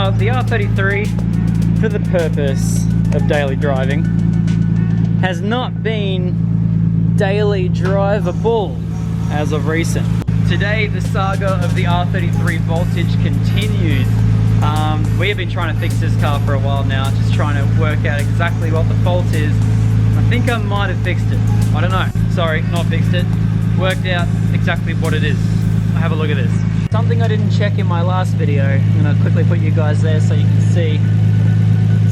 Now, the R33, for the purpose of daily driving, has not been daily drivable as of recent. Today, the saga of the R33 voltage continues. We have been trying to fix this car for a while now, just trying to work out exactly what the fault is. I think I might have fixed it. I don't know. Sorry, not fixed it. Worked out exactly what it is. Have a look at this. Something I didn't check in my last video. I'm gonna quickly put you guys there so you can see.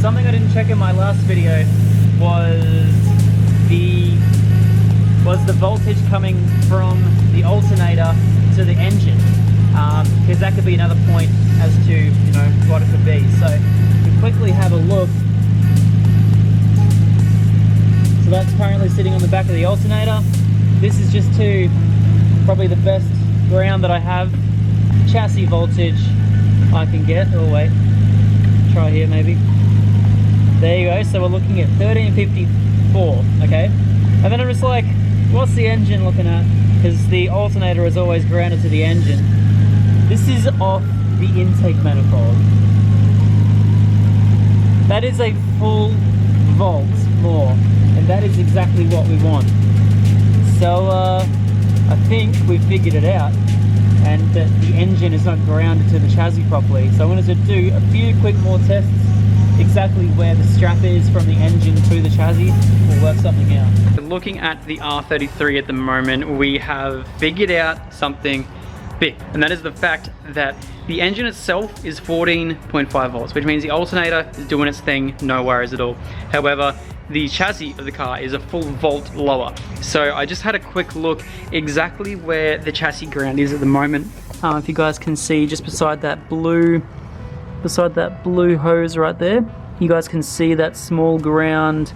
Something I didn't check in my last video was the voltage coming from the alternator to the engine, because that could be another point as to, you know, what it could be. So we quickly have a look. So that's currently sitting on the back of the alternator. This is just to probably the best ground that I have. Chassis voltage I can get. Oh wait, try here maybe. There you go. So we're looking at 1354. Okay, and then I'm just like, what's the engine looking at? Because the alternator is always grounded to the engine. This is off the intake manifold. That is a full volt more, and that is exactly what we want. So I think we figured it out, and that the engine is not grounded to the chassis properly. So I'm going to do a few quick more tests exactly where the strap is from the engine to the chassis. We'll work something out. Looking at the R33 at the moment, we have figured out something big, and that is the fact that the engine itself is 14.5 volts, which means the alternator is doing its thing, no worries at all. However, the chassis of the car is a full volt lower. So I just had a quick look exactly where the chassis ground is at the moment. If you guys can see, just beside that blue hose right there, you guys can see that small ground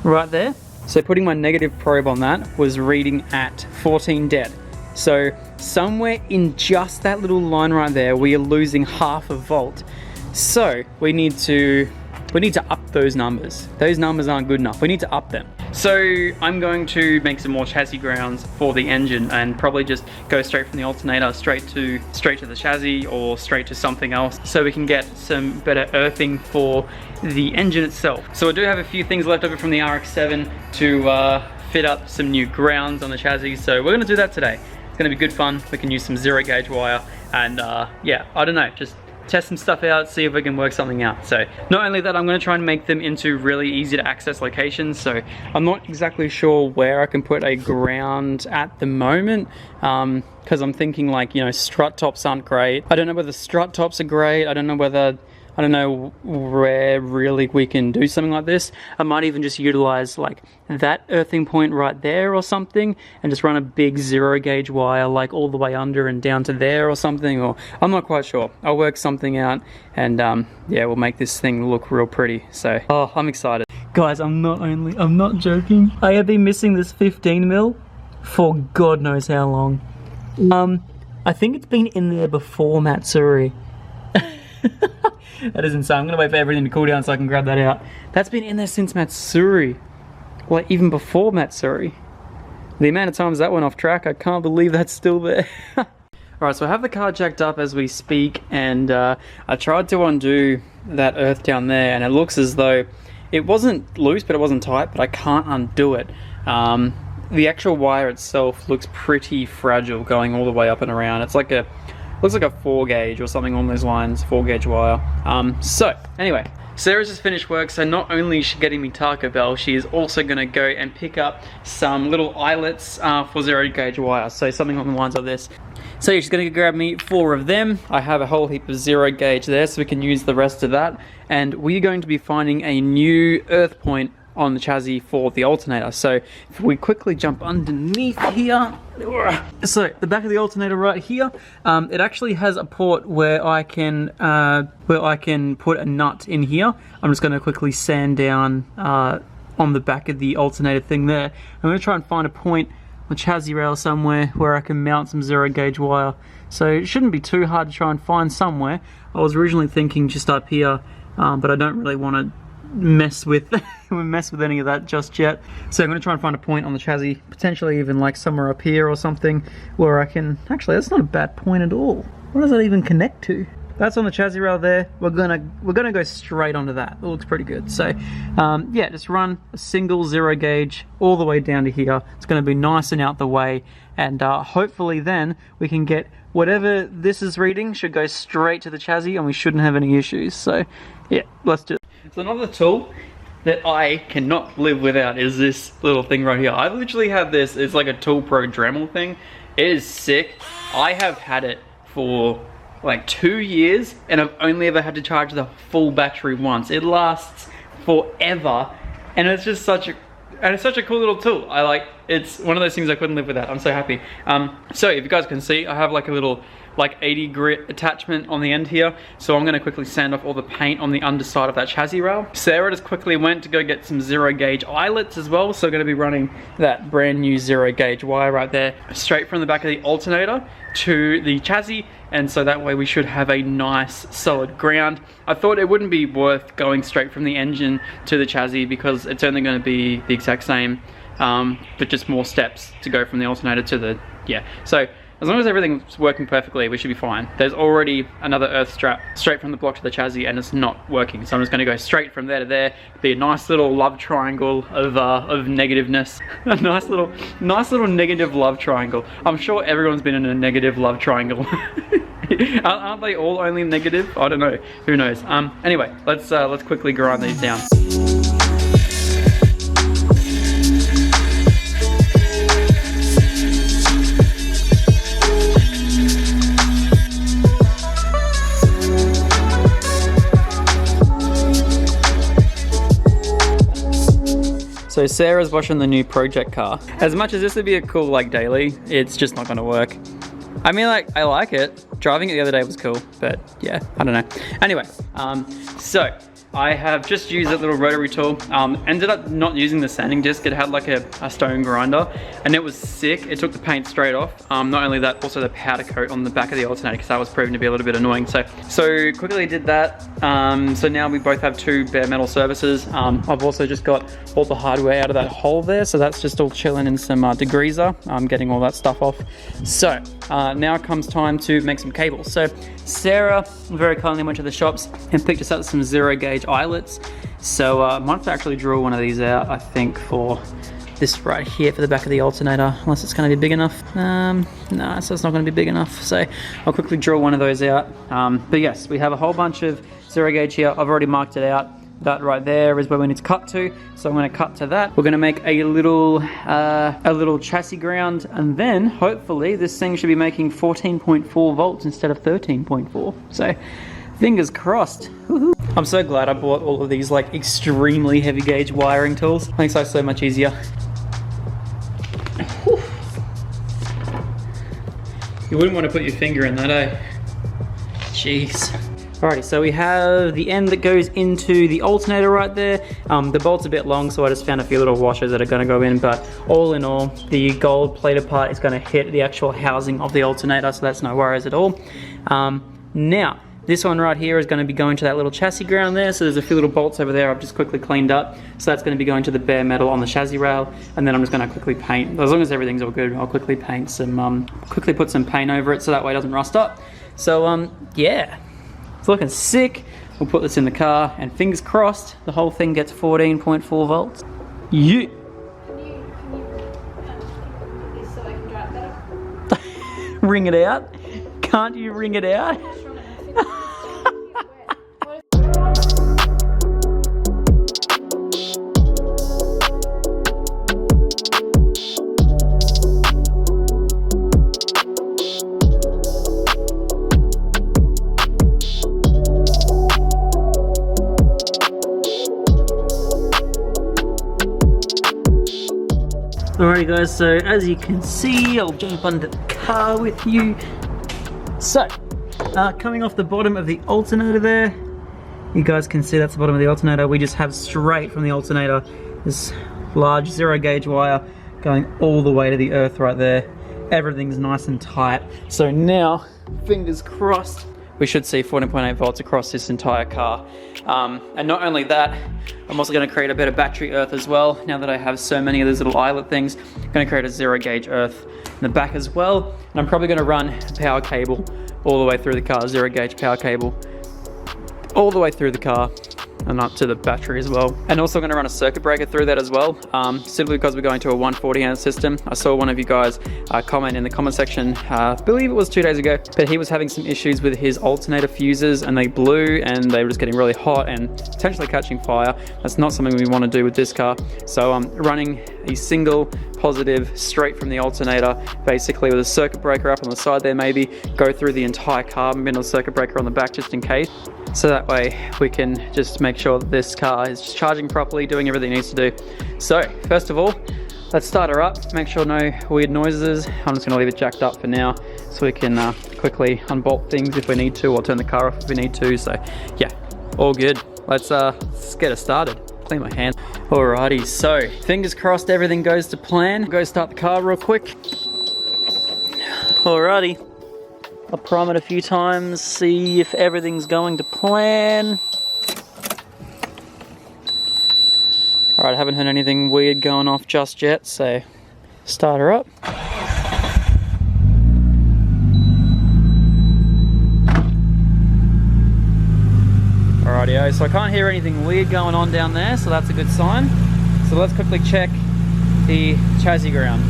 right there. So putting my negative probe on that was reading at 14 dead. So somewhere in just that little line right there, we are losing half a volt. So we need to up those numbers. Those numbers aren't good enough. We need to up them. So I'm going to make some more chassis grounds for the engine and probably just go straight from the alternator straight to the chassis or straight to something else, so we can get some better earthing for the engine itself. So I do have a few things left over from the RX-7 to fit up some new grounds on the chassis. So we're gonna do that today. It's gonna be good fun. We can use some 0 gauge wire and yeah, I don't know, just test some stuff out, see if we can work something out. So not only that, I'm going to try and make them into really easy to access locations. So I'm not exactly sure where I can put a ground at the moment, because I'm thinking, like, you know, strut tops aren't great. I don't know whether strut tops are great. I don't know where really we can do something like this. I might even just utilize like that earthing point right there or something, and just run a big 0 gauge wire like all the way under and down to there or something, or I'm not quite sure. I'll work something out, and yeah, we'll make this thing look real pretty. So, oh, I'm excited. Guys, I'm not joking. I have been missing this 15 mil for God knows how long. I think it's been in there before Matsuri. That is insane. I'm gonna wait for everything to cool down so I can grab that out. That's been in there since Matsuri. Like, even before Matsuri. The amount of times that went off track, I can't believe that's still there. Alright, so I have the car jacked up as we speak, and I tried to undo that earth down there, and it looks as though it wasn't loose, but it wasn't tight, but I can't undo it. The actual wire itself looks pretty fragile going all the way up and around. It's like looks like a 4 gauge or something on those lines, 4 gauge wire. So anyway, Sarah's just finished work, so not only is she getting me Taco Bell, she is also gonna go and pick up some little eyelets for 0 gauge wire, so something along the lines of this. So yeah, she's gonna grab me 4 of them. I have a whole heap of 0 gauge there, so we can use the rest of that. And we're going to be finding a new earth point on the chassis for the alternator. So if we quickly jump underneath here, so the back of the alternator right here, it actually has a port where I can put a nut in here. I'm just going to quickly sand down on the back of the alternator thing there. I'm going to try and find a point on the chassis rail somewhere where I can mount some 0 gauge wire. So it shouldn't be too hard to try and find somewhere. I was originally thinking just up here, but I don't really want to mess with any of that just yet. So I'm going to try and find a point on the chassis, potentially even like somewhere up here or something, where I can... Actually, that's not a bad point at all. What does that even connect to? that's on the chassis rail there. We're gonna go straight onto that. It looks pretty good. So yeah, just run a single 0 gauge all the way down to here. It's gonna be nice and out the way, and hopefully then we can get whatever this is reading should go straight to the chassis and we shouldn't have any issues. So yeah, let's do it. So another tool that I cannot live without is this little thing right here. I literally have this, it's like a Tool Pro Dremel thing. It is sick. I have had it for like 2 years and I've only ever had to charge the full battery once. It lasts forever and it's just such a cool little tool. It's one of those things I couldn't live without. I'm so happy. So if you guys can see, I have like a little 80 grit attachment on the end here. So I'm gonna quickly sand off all the paint on the underside of that chassis rail. Sarah just quickly went to go get some 0 gauge eyelets as well. So gonna be running that brand new 0 gauge wire right there, straight from the back of the alternator to the chassis. And so that way we should have a nice solid ground. I thought it wouldn't be worth going straight from the engine to the chassis because it's only gonna be the exact same, but just more steps to go from the alternator to the, yeah. So as long as everything's working perfectly, we should be fine. There's already another earth strap straight from the block to the chassis and it's not working. So I'm just gonna go straight from there to there. Be a nice little love triangle of negativeness. A nice little negative love triangle. I'm sure everyone's been in a negative love triangle. Aren't they all only negative? I don't know, who knows. Anyway, let's quickly grind these down. So Sarah's washing the new project car. As much as this would be a cool like daily, it's just not gonna work. I mean, like, I like it. Driving it the other day was cool, but yeah, I don't know. Anyway, so I have just used that little rotary tool. Ended up not using the sanding disc. It had like a stone grinder and it was sick. It took the paint straight off. Not only that, also the powder coat on the back of the alternator because that was proving to be a little bit annoying. So quickly did that. So now we both have 2 bare metal surfaces. I've also just got all the hardware out of that hole there. So that's just all chilling in some degreaser. I'm getting all that stuff off. So now it comes time to make some cables. So Sarah very kindly went to the shops and picked us up some 0 gauge eyelets. So I might have to actually draw one of these out, I think, for this right here for the back of the alternator, unless it's going to be big enough. No, so it's not going to be big enough. So I'll quickly draw one of those out. But yes, we have a whole bunch of 0 gauge here. I've already marked it out. That right there is where we need to cut to. So I'm going to cut to that. We're going to make a little chassis ground, and then hopefully this thing should be making 14.4 volts instead of 13.4. So fingers crossed. Woohoo. I'm so glad I bought all of these like extremely heavy gauge wiring tools. Makes life so much easier. You wouldn't want to put your finger in that, eh? Jeez. Alrighty, so we have the end that goes into the alternator right there. The bolt's a bit long, so I just found a few little washers that are going to go in, but all in all, the gold plated part is going to hit the actual housing of the alternator, so that's no worries at all. Now, this one right here is going to be going to that little chassis ground there, so there's a few little bolts over there I've just quickly cleaned up. So that's going to be going to the bare metal on the chassis rail, and then I'm just going to quickly paint. As long as everything's all good, I'll quickly paint some, quickly put some paint over it so that way it doesn't rust up. So yeah. It's looking sick. We'll put this in the car and fingers crossed the whole thing gets 14.4 volts. Yeah. So I can drive better? Ring it out? Can't you ring it out? Alrighty guys, so as you can see, I'll jump under the car with you. So, coming off the bottom of the alternator there, you guys can see that's the bottom of the alternator. We just have straight from the alternator this large 0 gauge wire going all the way to the earth right there. Everything's nice and tight. So now, fingers crossed, we should see 14.8 volts across this entire car. And not only that, I'm also going to create a bit of battery earth as well. Now that I have so many of these little eyelet things, I'm going to create a 0 gauge earth in the back as well. And I'm probably going to run a power cable all the way through the car, 0 gauge power cable, all the way through the car and up to the battery as well. And also going to run a circuit breaker through that as well, simply because we're going to a 140 amp system. I saw one of you guys comment in the comment section, I believe it was 2 days ago, but he was having some issues with his alternator fuses and they blew and they were just getting really hot and potentially catching fire. That's not something we want to do with this car. So I'm running a single positive straight from the alternator, basically with a circuit breaker up on the side there, maybe go through the entire car, middle circuit breaker on the back just in case. So that way we can just make sure that this car is just charging properly, doing everything it needs to do. So first of all, let's start her up, make sure no weird noises. I'm just gonna leave it jacked up for now so we can quickly unbolt things if we need to, or turn the car off if we need to. So yeah, all good. Let's get it started. Clean my hand. Alrighty, so fingers crossed everything goes to plan. Go start the car real quick. Alrighty. I'll prime it a few times, see if everything's going to plan. Alright, I haven't heard anything weird going off just yet, so start her up. Alrighty, so I can't hear anything weird going on down there, so that's a good sign. So let's quickly check the chassis ground.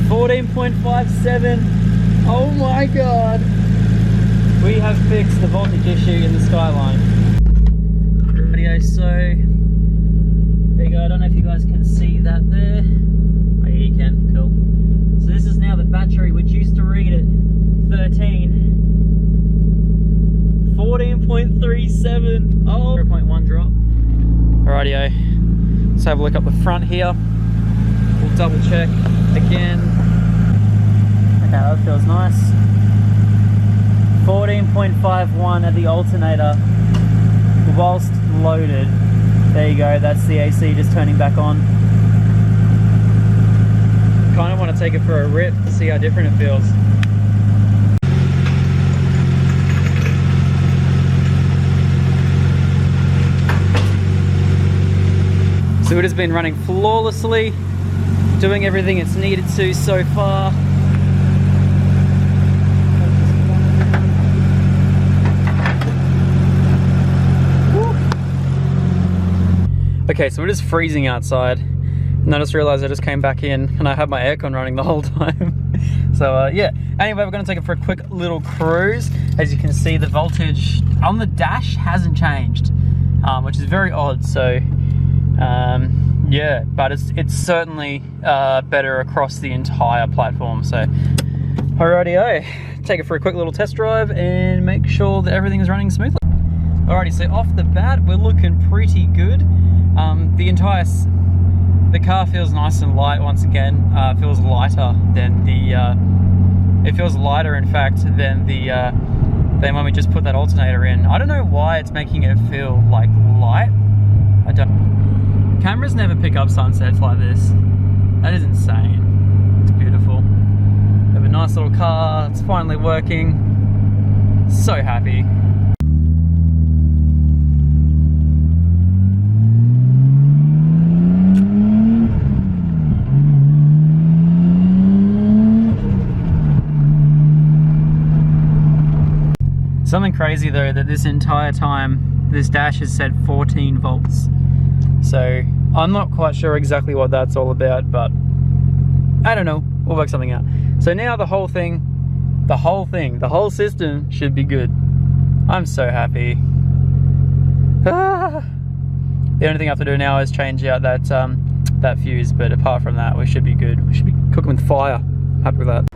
14.57. Oh my god! We have fixed the voltage issue in the Skyline. Alrighty, so there you go. I don't know if you guys can see that there. Oh yeah, you can. Cool. So this is now the battery, which used to read at 13. 14.37. Oh, 0.1 drop. Alrighty, let's have a look up the front here. We'll double check again. Okay, that feels nice. 14.51 at the alternator whilst loaded. There you go, that's the AC just turning back on. Kind of want to take it for a rip to see how different it feels. So it has been running flawlessly, doing everything it's needed to so far. Okay, so it is freezing outside, and I just realized I just came back in and I had my aircon running the whole time. So yeah, anyway, we're gonna take it for a quick little cruise. As you can see, the voltage on the dash hasn't changed, which is very odd. So yeah, but it's certainly better across the entire platform. So alrighty-o, take it for a quick little test drive and make sure that everything is running smoothly. Alrighty, so off the bat, we're looking pretty good. The car feels nice and light once again. Feels lighter than the, it feels lighter in fact than when we just put that alternator in. I don't know why it's making it feel like light. I don't. Cameras never pick up sunsets like this. That is insane. It's beautiful. We have a nice little car. It's finally working. So happy. Something crazy though, that this entire time this dash has said 14 volts. So I'm not quite sure exactly what that's all about, but I don't know, we'll work something out. So now the whole system should be good. I'm so happy. The only thing I have to do now is change out that fuse, but apart from that, we should be good. We should be cooking with fire. Happy with that.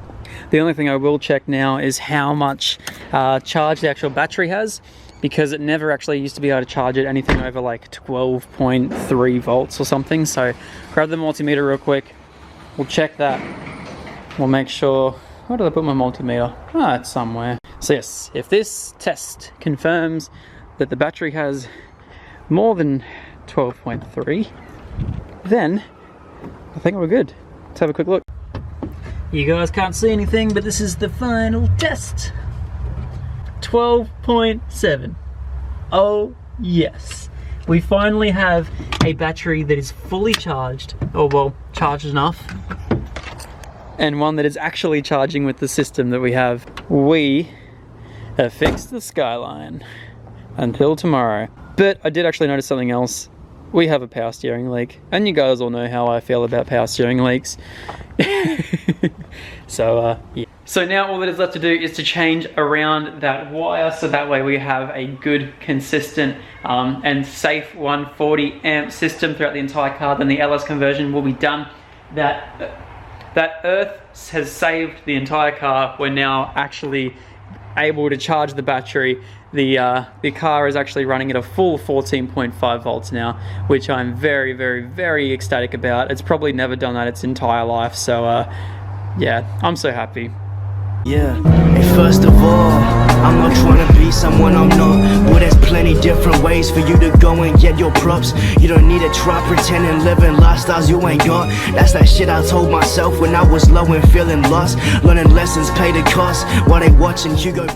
The only thing I will check now is how much charge the actual battery has, because it never actually used to be able to charge it anything over like 12.3 volts or something. So grab the multimeter real quick, we'll check that, we'll make sure, where did I put my multimeter? Ah, it's somewhere. So yes, if this test confirms that the battery has more than 12.3, then I think we're good. Let's have a quick look. You guys can't see anything, but this is the final test. 12.7. Oh yes. We finally have a battery that is fully charged, or well, charged enough, and one that is actually charging with the system that we have. We have fixed the skyline until tomorrow. But I did actually notice something else. We have a power steering leak, and you guys all know how I feel about power steering leaks. So yeah. So now all that is left to do is to change around that wire, so that way we have a good, consistent and safe 140 amp system throughout the entire car. Then the LS conversion will be done. That earth has saved the entire car. We're now actually able to charge the battery. The car is actually running at a full 14.5 volts now, which I'm very, very, very ecstatic about. It's probably never done that its entire life, so yeah, I'm so happy. Yeah, and first of all, I'm not trying to be someone I'm not. But there's plenty different ways for you to go and get your props. You don't need to try pretending living lifestyles you ain't got. That's that shit I told myself when I was low and feeling lost. Learning lessons pay the cost while they watching Hugo.